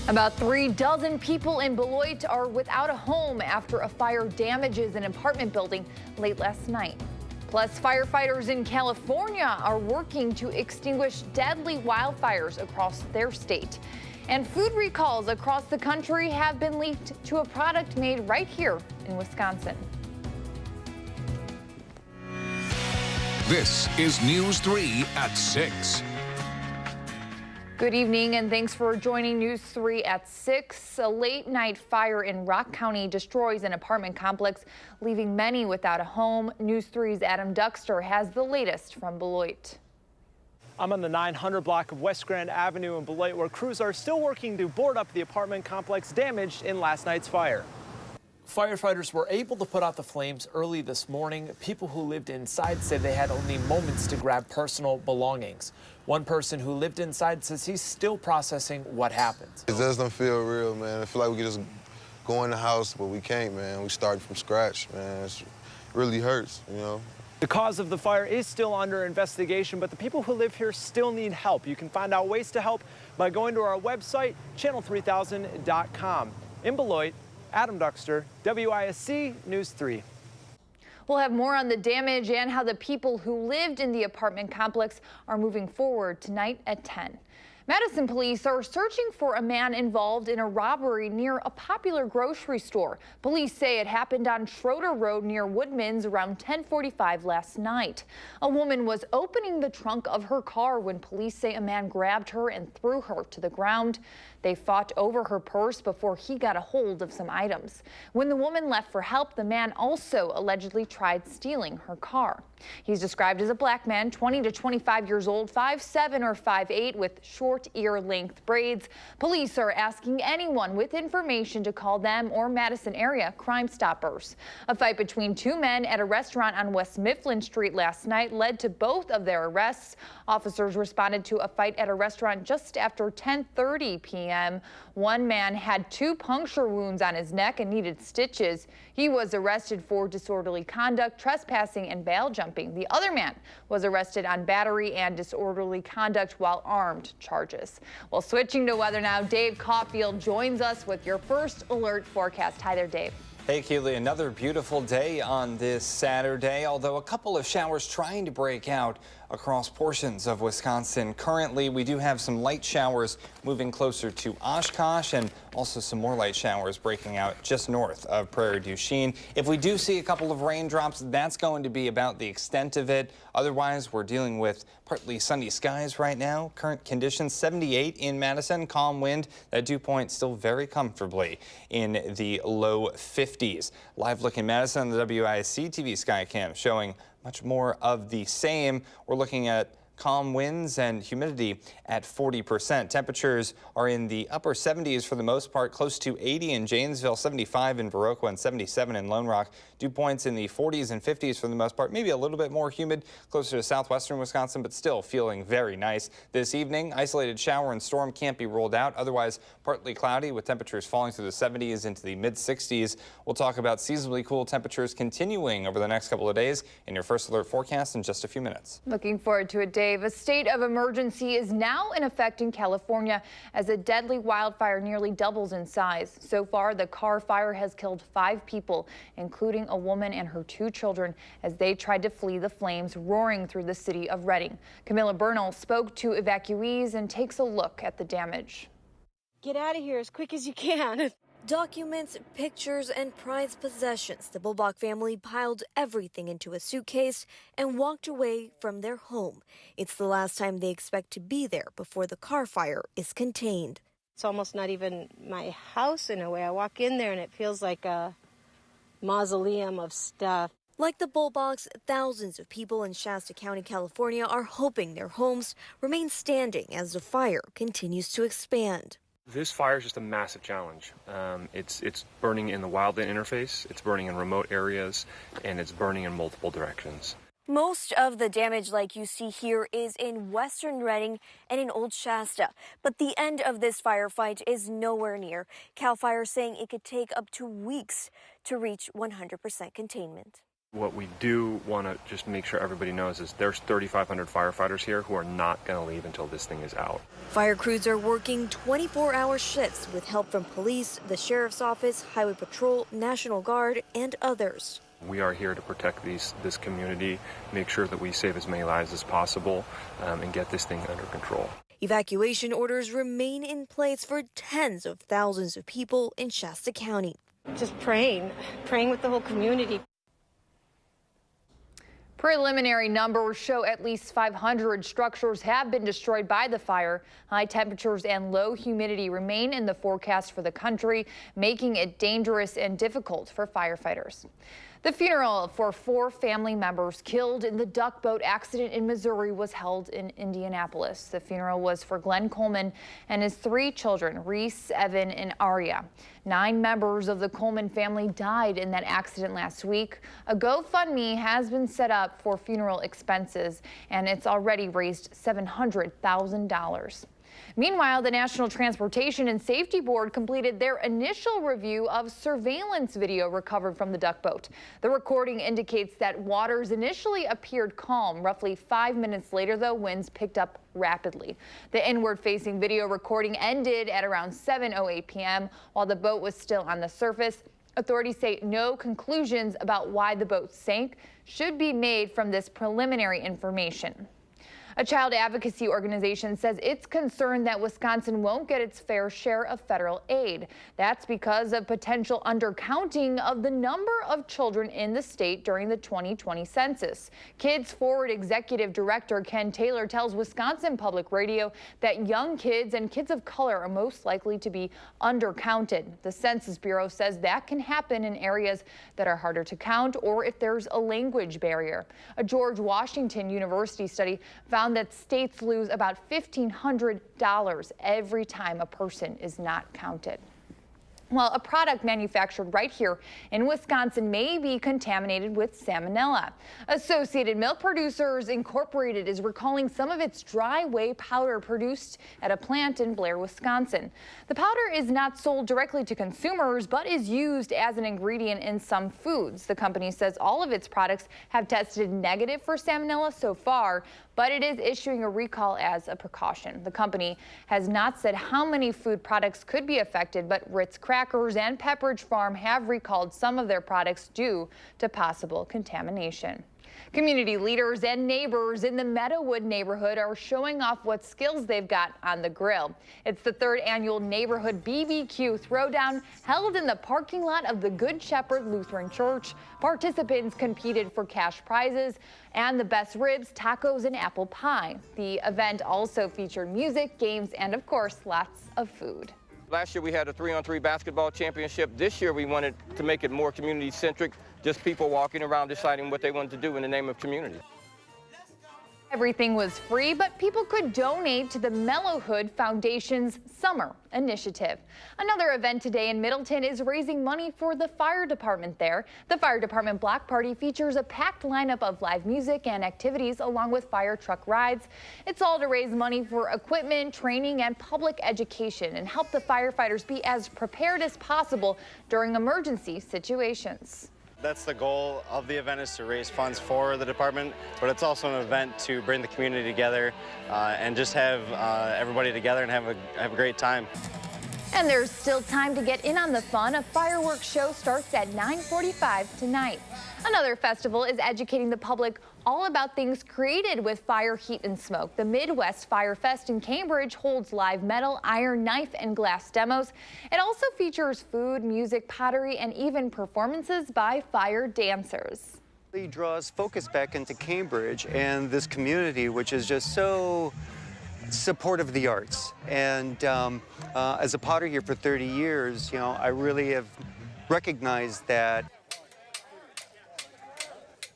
About 36 people in Beloit are without a home after a fire damages an apartment building late last night. Plus, firefighters in California are working to extinguish deadly wildfires across their state. And food recalls across the country have been leaked to a product made right here in Wisconsin. This is News 3 at 6. Good evening and thanks for joining News 3 at 6. A late night fire in Rock County destroys an apartment complex, leaving many without a home. News 3's Adam Duxter has the latest from Beloit. I'm on the 900 block of West Grand Avenue in Beloit, where crews are still working to board up the apartment complex damaged in last night's fire. Firefighters were able to put out the flames early this morning. People who lived inside said they had only moments to grab personal belongings. One person who lived inside says he's still processing what happened. It doesn't feel real, man. I feel like we could just go in the house, but we can't, man. We started from scratch, man. It really hurts, you know. The cause of the fire is still under investigation, but the people who live here still need help. You can find out ways to help by going to our website, channel3000.com. In Beloit, Adam Duxter, WISC News 3. We'll have more on the damage and how the people who lived in the apartment complex are moving forward tonight at 10. Madison police are searching for a man involved in a robbery near a popular grocery store. Police say it happened on Schroeder Road near Woodman's around 10:45 last night. A woman was opening the trunk of her car when police say a man grabbed her and threw her to the ground. They fought over her purse before he got a hold of some items. When the woman left for help, the man also allegedly tried stealing her car. He's described as a black man, 20 to 25 years old, 5'7" or 5'8", with short ear-length braids. Police are asking anyone with information to call them or Madison area Crime Stoppers. A fight between two men at a restaurant on West Mifflin Street last night led to both of their arrests. Officers responded to a fight at a restaurant just after 10:30 p.m. One man had 2 puncture wounds on his neck and needed stitches. He was arrested for disorderly conduct, trespassing, and bail jumping. The other man was arrested on battery and disorderly conduct while armed charges. Well, switching to weather now, Dave Caulfield joins us with your first alert forecast. Hi there, Dave. Hey, Keely, another beautiful day on this Saturday, although a couple of showers trying to break out across portions of Wisconsin. Currently, we do have some light showers moving closer to Oshkosh and also some more light showers breaking out just north of Prairie du Chien. If we do see a couple of raindrops, that's going to be about the extent of it. Otherwise, we're dealing with partly sunny skies right now. Current conditions 78 in Madison, calm wind. That dew point still very comfortably in the low 50s. Live look in Madison on the WISC-TV Skycam showing much more of the same. We're looking at calm winds and humidity at 40%. Temperatures are in the upper 70s for the most part, close to 80 in Janesville, 75 in Viroqua, and 77 in Lone Rock. Dew points in the 40s and 50s for the most part, maybe a little bit more humid closer to southwestern Wisconsin, but still feeling very nice. This evening, isolated shower and storm can't be ruled out. Otherwise, partly cloudy with temperatures falling through the 70s into the mid 60s. We'll talk about seasonably cool temperatures continuing over the next couple of days in your first alert forecast in just a few minutes. Looking forward to it, Dave. A state of emergency is now in effect in California as a deadly wildfire nearly doubles in size. So far, the Carr fire has killed 5 people, including a woman and her 2 children, as they tried to flee the flames roaring through the city of Redding. Camilla Bernal spoke to evacuees and takes a look at the damage. Get out of here as quick as you can. Documents, pictures, and prized possessions. The Bulbach family piled everything into a suitcase and walked away from their home. It's the last time they expect to be there before the Carr fire is contained. It's almost not even my house in a way. I walk in there and it feels like a mausoleum of stuff. Like the Bulbachs, thousands of people in Shasta County, California are hoping their homes remain standing as the fire continues to expand. This fire is just a massive challenge. It's burning in the wildland interface, it's burning in remote areas, and it's burning in multiple directions. Most of the damage, like you see here, is in western Redding and in Old Shasta. But the end of this firefight is nowhere near. CAL FIRE saying it could take up to weeks to reach 100% containment. What we do want to just make sure everybody knows is there's 3,500 firefighters here who are not going to leave until this thing is out. Fire crews are working 24-hour shifts with help from police, the sheriff's office, highway patrol, National Guard, and others. We are here to protect this community, make sure that we save as many lives as possible, and get this thing under control. Evacuation orders remain in place for tens of thousands of people in Shasta County. Just praying with the whole community. Preliminary numbers show at least 500 structures have been destroyed by the fire. High temperatures and low humidity remain in the forecast for the country, making it dangerous and difficult for firefighters. The funeral for 4 family members killed in the duck boat accident in Missouri was held in Indianapolis. The funeral was for Glenn Coleman and his 3 children, Reese, Evan, and Aria. 9 members of the Coleman family died in that accident last week. A GoFundMe has been set up for funeral expenses, and it's already raised $700,000. Meanwhile, the National Transportation and Safety Board completed their initial review of surveillance video recovered from the duck boat. The recording indicates that waters initially appeared calm. Roughly 5 minutes later, though, winds picked up rapidly. The inward-facing video recording ended at around 7:08 p.m. while the boat was still on the surface. Authorities say no conclusions about why the boat sank should be made from this preliminary information. A child advocacy organization says it's concerned that Wisconsin won't get its fair share of federal aid. That's because of potential undercounting of the number of children in the state during the 2020 census. Kids Forward Executive Director Ken Taylor tells Wisconsin Public Radio that young kids and kids of color are most likely to be undercounted. The Census Bureau says that can happen in areas that are harder to count or if there's a language barrier. A George Washington University study found that states lose about $1,500 every time a person is not counted. Well, a product manufactured right here in Wisconsin may be contaminated with salmonella. Associated Milk Producers Incorporated is recalling some of its dry whey powder produced at a plant in Blair, Wisconsin. The powder is not sold directly to consumers, but is used as an ingredient in some foods. The company says all of its products have tested negative for salmonella so far, but it is issuing a recall as a precaution. The company has not said how many food products could be affected, but Ritz Crackers and Pepperidge Farm have recalled some of their products due to possible contamination. Community leaders and neighbors in the Meadowood neighborhood are showing off what skills they've got on the grill. It's the 3rd annual neighborhood BBQ Throwdown held in the parking lot of the Good Shepherd Lutheran Church. Participants competed for cash prizes and the best ribs, tacos, and apple pie. The event also featured music, games, and of course, lots of food. Last year we had a 3-on-3 basketball championship. This year we wanted to make it more community-centric, just people walking around deciding what they wanted to do in the name of community. Everything was free, but people could donate to the Mellowhood Foundation's Summer Initiative. Another event today in Middleton is raising money for the fire department there. The fire department block party features a packed lineup of live music and activities along with fire truck rides. It's all to raise money for equipment, training, and public education and help the firefighters be as prepared as possible during emergency situations. That's the goal of the event, is to raise funds for the department, but it's also an event to bring the community together and just have everybody together and have a great time. And there's still time to get in on the fun. A fireworks show starts at 9:45 tonight. Another festival is educating the public all about things created with fire, heat, and smoke. The Midwest Fire Fest in Cambridge holds live metal, iron, knife, and glass demos. It also features food, music, pottery, and even performances by fire dancers. It draws focus back into Cambridge and this community, which is just so supportive of the arts. And as a potter here for 30 years, you know, I really have recognized that.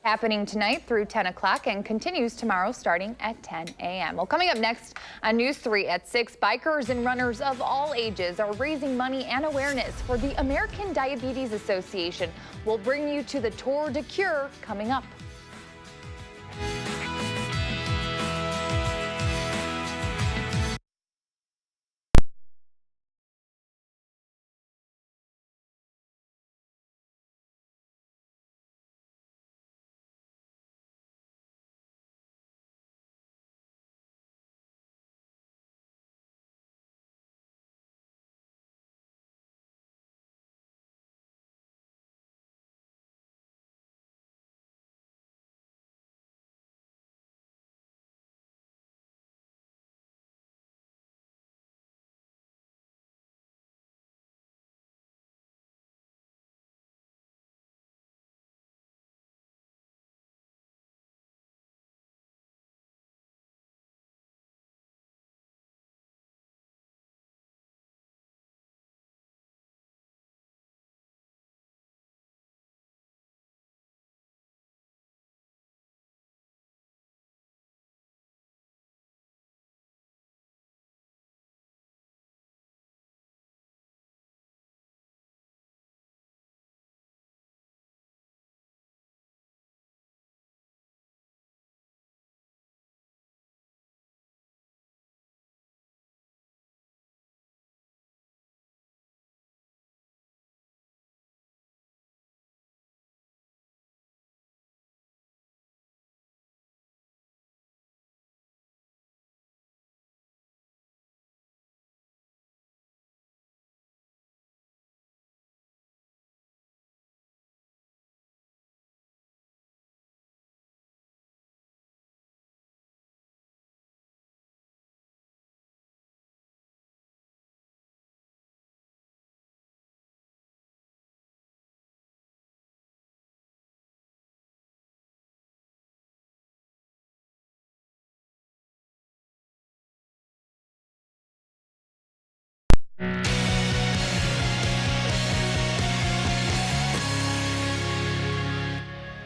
Happening tonight through 10 o'clock and continues tomorrow starting at 10 a.m. Well, coming up next on News 3 at 6, bikers and runners of all ages are raising money and awareness for the American Diabetes Association. We'll bring you to the Tour de Cure coming up.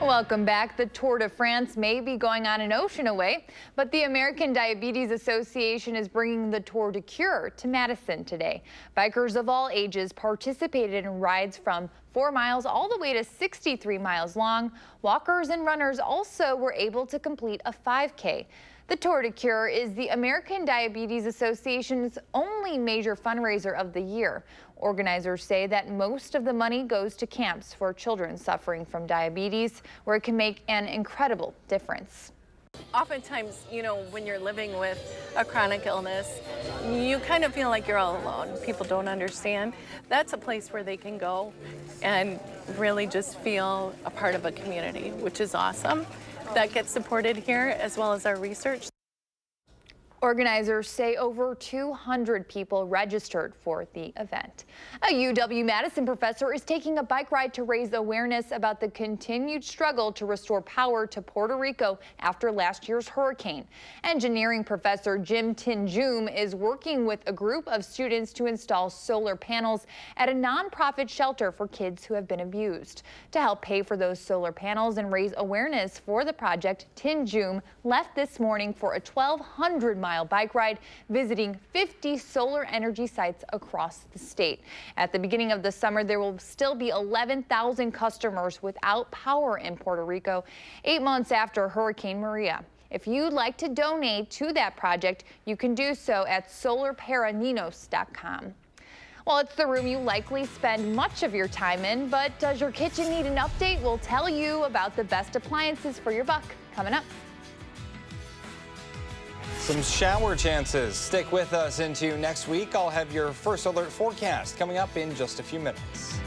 Welcome back. The Tour de France may be going on an ocean away, but the American Diabetes Association is bringing the Tour de Cure to Madison today. Bikers of all ages participated in rides from 4 miles all the way to 63 miles long. Walkers and runners also were able to complete a 5K. The Tour de Cure is the American Diabetes Association's only major fundraiser of the year. Organizers say that most of the money goes to camps for children suffering from diabetes, where it can make an incredible difference. Oftentimes, when you're living with a chronic illness, you kind of feel like you're all alone. People don't understand. That's a place where they can go and really just feel a part of a community, which is awesome. That gets supported here, as well as our research. Organizers say over 200 people registered for the event. A UW-Madison professor is taking a bike ride to raise awareness about the continued struggle to restore power to Puerto Rico after last year's hurricane. Engineering professor Jim Tinjum is working with a group of students to install solar panels at a nonprofit shelter for kids who have been abused. To help pay for those solar panels and raise awareness for the project, Tinjum left this morning for a 1,200-mile bike ride, visiting 50 solar energy sites across the state. At the beginning of the summer, there will still be 11,000 customers without power in Puerto Rico, 8 months after Hurricane Maria. If you'd like to donate to that project, you can do so at solarparaninos.com. Well, it's the room you likely spend much of your time in, but does your kitchen need an update? We'll tell you about the best appliances for your buck coming up. Some shower chances. Stick with us into next week. I'll have your first alert forecast coming up in just a few minutes.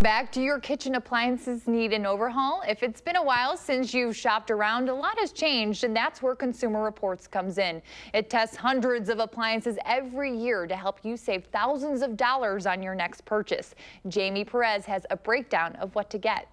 Back, do your kitchen appliances need an overhaul? If it's been a while since you've shopped around, a lot has changed, and that's where Consumer Reports comes in. It tests hundreds of appliances every year to help you save thousands of dollars on your next purchase. Jamie Perez has a breakdown of what to get.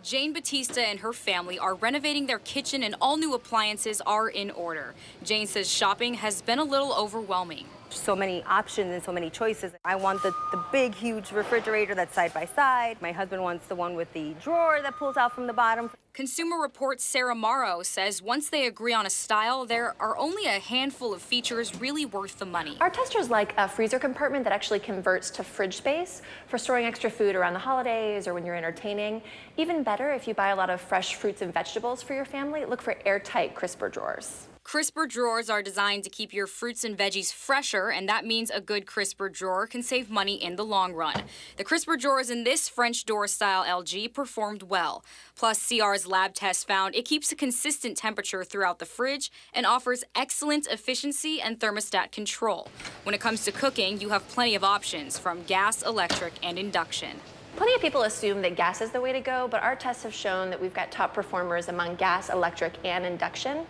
Jane Batista and her family are renovating their kitchen, and all new appliances are in order. Jane says shopping has been a little overwhelming. So many options and so many choices. I want the big, huge refrigerator that's side by side. My husband wants the one with the drawer that pulls out from the bottom. Consumer Reports' Sarah Morrow says once they agree on a style, there are only a handful of features really worth the money. Our testers like a freezer compartment that actually converts to fridge space for storing extra food around the holidays or when you're entertaining. Even better, if you buy a lot of fresh fruits and vegetables for your family, look for airtight crisper drawers. Crisper drawers are designed to keep your fruits and veggies fresher, and that means a good crisper drawer can save money in the long run. The crisper drawers in this French door style LG performed well. Plus, CR's lab test found it keeps a consistent temperature throughout the fridge and offers excellent efficiency and thermostat control. When it comes to cooking, you have plenty of options from gas, electric, and induction. Plenty of people assume that gas is the way to go, but our tests have shown that we've got top performers among gas, electric, and induction.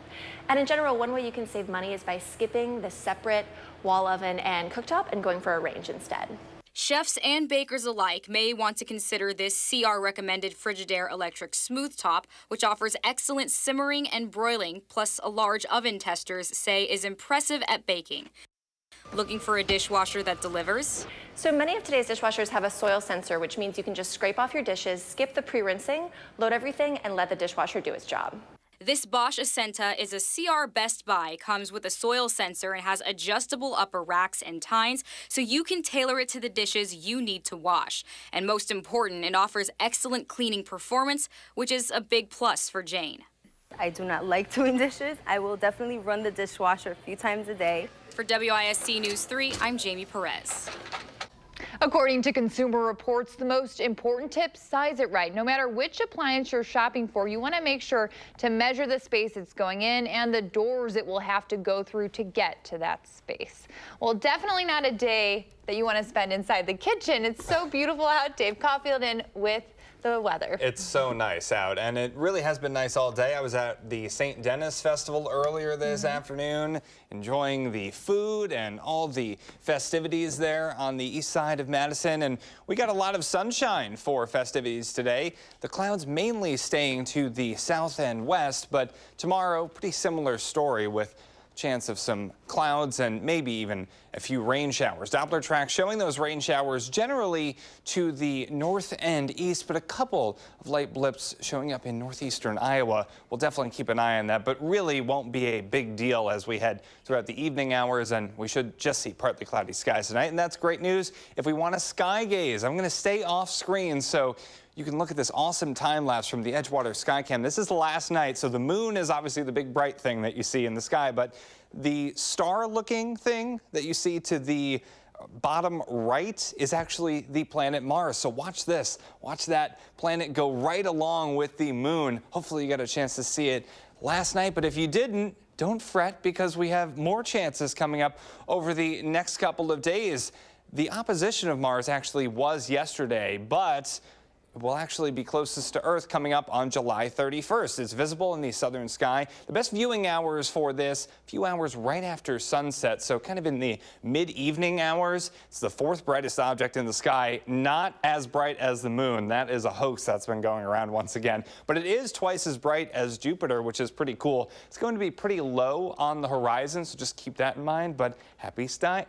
And in general, one way you can save money is by skipping the separate wall oven and cooktop and going for a range instead. Chefs and bakers alike may want to consider this CR-recommended Frigidaire Electric Smooth Top, which offers excellent simmering and broiling, plus a large oven testers say is impressive at baking. Looking for a dishwasher that delivers? So many of today's dishwashers have a soil sensor, which means you can just scrape off your dishes, skip the pre-rinsing, load everything, and let the dishwasher do its job. This Bosch Ascenta is a CR Best Buy, comes with a soil sensor and has adjustable upper racks and tines, so you can tailor it to the dishes you need to wash. And most important, it offers excellent cleaning performance, which is a big plus for Jane. I do not like doing dishes. I will definitely run the dishwasher a few times a day. For WISC News 3, I'm Jamie Perez. According to Consumer Reports, the most important tip, size it right. No matter which appliance you're shopping for, you want to make sure to measure the space it's going in and the doors it will have to go through to get to that space. Well, definitely not a day that you want to spend inside the kitchen. It's so beautiful out. Dave Caulfield in with the weather. It's so nice out, and it really has been nice all day. I was at the St. Denis Festival earlier this afternoon, enjoying the food and all the festivities there on the east side of Madison, and we got a lot of sunshine for festivities today. The clouds mainly staying to the south and west, but tomorrow, pretty similar story with chance of some clouds and maybe even a few rain showers. Doppler tracks showing those rain showers generally to the north and east, but a couple of light blips showing up in northeastern Iowa. We'll definitely keep an eye on that, but really won't be a big deal as we head throughout the evening hours, and we should just see partly cloudy skies tonight, and that's great news. If we want to sky gaze, I'm going to stay off screen so you can look at this awesome time lapse from the Edgewater Skycam. This is the last night, so the moon is obviously the big bright thing that you see in the sky, but the star-looking thing that you see to the bottom right is actually the planet Mars. So watch this. Watch that planet go right along with the moon. Hopefully you got a chance to see it last night, but if you didn't, don't fret because we have more chances coming up over the next couple of days. The opposition of Mars actually was yesterday, but will actually be closest to Earth coming up on July 31st. It's visible in the southern sky. The best viewing hours for this, a few hours right after sunset, so kind of in the mid-evening hours. It's the fourth brightest object in the sky, not as bright as the moon. That is a hoax that's been going around once again. But it is twice as bright as Jupiter, which is pretty cool. It's going to be pretty low on the horizon, so just keep that in mind. But happy sky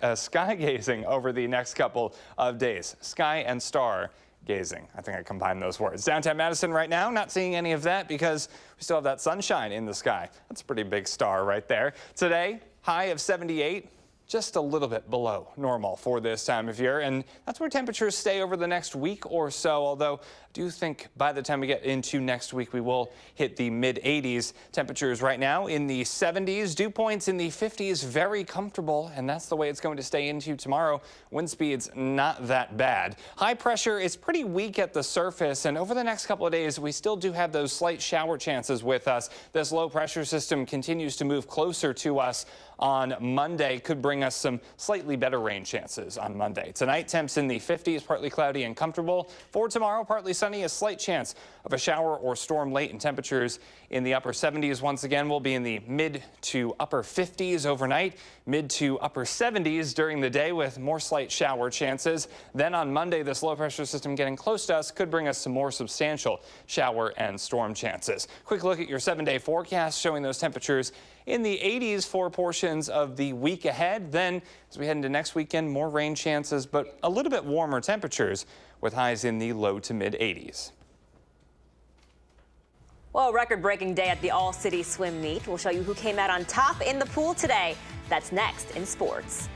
gazing over the next couple of days. Sky and star gazing. I think I combined those words. Downtown Madison right now, not seeing any of that because we still have that sunshine in the sky. That's a pretty big star right there. Today, high of 78. Just a little bit below normal for this time of year, and that's where temperatures stay over the next week or so, although I do think by the time we get into next week, we will hit the mid-80s. Temperatures right now in the 70s, dew points in the 50s, very comfortable, and that's the way it's going to stay into tomorrow. Wind speeds not that bad. High pressure is pretty weak at the surface, and over the next couple of days, we still do have those slight shower chances with us. This low pressure system continues to move closer to us on Monday, could bring us some slightly better rain chances on Monday. Tonight, temps in the 50s, partly cloudy and comfortable. For tomorrow, partly sunny, a slight chance of a shower or storm late, and temperatures in the upper 70s. Once again, we'll be in the mid to upper 50s overnight, mid to upper 70s during the day with more slight shower chances. Then on Monday, this low pressure system getting close to us could bring us some more substantial shower and storm chances. Quick look at your 7-day forecast showing those temperatures in the 80s for portions of the week ahead. Then, as we head into next weekend, more rain chances, but a little bit warmer temperatures with highs in the low to mid 80s. Well, a record-breaking day at the All-City Swim Meet. We'll show you who came out on top in the pool today. That's next in sports.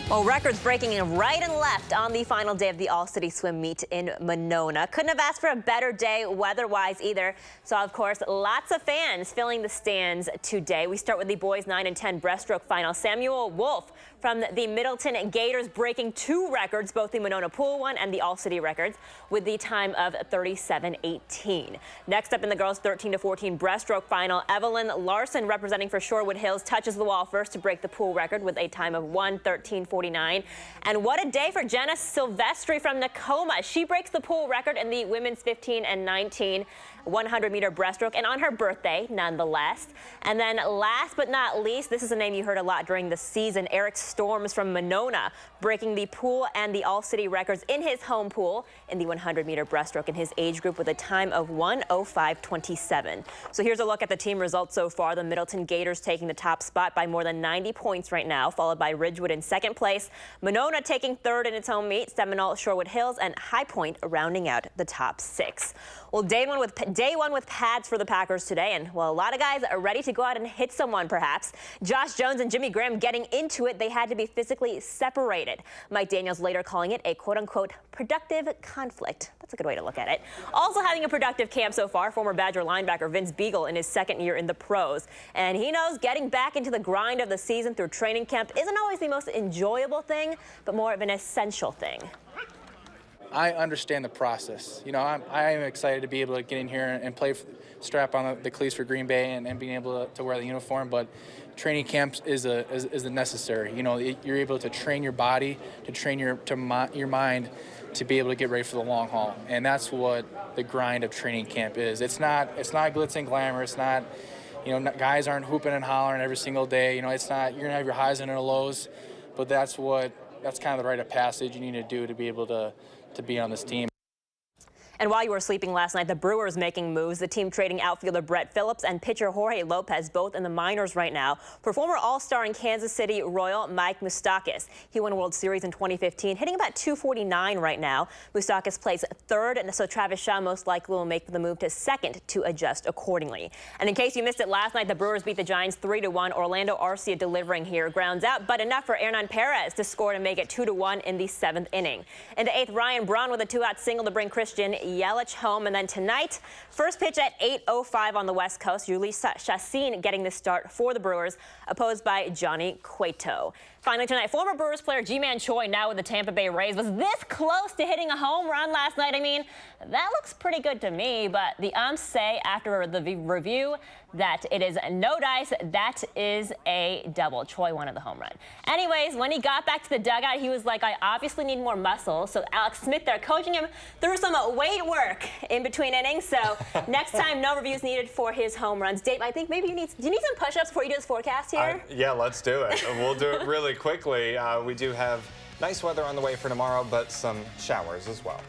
Well, records breaking in right and left on the final day of the All-City Swim Meet in Monona. Couldn't have asked for a better day weather-wise either. So, of course, lots of fans filling the stands today. We start with the boys 9 and 10 breaststroke final. Samuel Wolf from the Middleton Gators breaking 2 records, both the Monona Pool one and the All-City records, with the time of 37:18. Next up in the girls 13 to 14 breaststroke final, Evelyn Larson representing for Shorewood Hills touches the wall first to break the pool record with a time of 1:13:49. And what a day for Jenna Silvestri from Nakoma. She breaks the pool record in the women's 15 and 19 100-meter breaststroke, and on her birthday, nonetheless. And then last but not least, this is a name you heard a lot during the season, Eric Storms from Monona, breaking the pool and the All-City records in his home pool in the 100-meter breaststroke in his age group with a time of 1:05:27. So here's a look at the team results so far. The Middleton Gators taking the top spot by more than 90 points right now, followed by Ridgewood in second place. Monona taking third in its home meet, Seminole, Shorewood Hills, and High Point rounding out the top 6. Well, day one with pads for the Packers today, and well, a lot of guys are ready to go out and hit someone perhaps. Josh Jones and Jimmy Graham getting into it. They had to be physically separated. Mike Daniels later calling it a quote-unquote productive conflict. That's a good way to look at it. Also having a productive camp so far, former Badger linebacker Vince Beagle in his second year in the pros. And he knows getting back into the grind of the season through training camp isn't always the most enjoyable thing, but more of an essential thing. I understand the process. You know, I am excited to be able to get in here and play, strap on the cleats for Green Bay and being able to wear the uniform. But training camps is a necessary. You know, you're able to train your body, to train your mind, to be able to get ready for the long haul. And that's what the grind of training camp is. It's not glitz and glamour. It's not, you know, guys aren't hooping and hollering every single day. You know, it's not, you're gonna have your highs and your lows, but that's kind of the rite of passage you need to do to be able to be on this team. And while you were sleeping last night, the Brewers making moves. The team trading outfielder Brett Phillips and pitcher Jorge Lopez, both in the minors right now, for former All-Star in Kansas City Royal Mike Moustakas. He won a World Series in 2015, hitting about .249 right now. Moustakas plays third, and so Travis Shaw most likely will make the move to second to adjust accordingly. And in case you missed it last night, the Brewers beat the Giants 3-1. Orlando Arcia delivering here. Grounds out, but enough for Hernan Perez to score to make it 2-1 in the 7th inning. In the 8th, Ryan Braun with a 2-out single to bring Christian Yelich home. And then tonight, first pitch at 8:05 on the West Coast. Ulysses Chassin getting the start for the Brewers, opposed by Johnny Cueto. Finally tonight, former Brewers player Ji-Man Choi, now with the Tampa Bay Rays, was this close to hitting a home run last night. I mean, that looks pretty good to me, but the umps say after the review that it is no dice. That is a double. Choi wanted the home run. Anyways, when he got back to the dugout, he was like, I obviously need more muscle. So Alex Smith there coaching him through some weight work in between innings. So next time, no reviews needed for his home runs. Dave, I think maybe do you need some push-ups before you do this forecast here? Yeah, let's do it. We'll do it really quickly. We do have nice weather on the way for tomorrow, but some showers as well.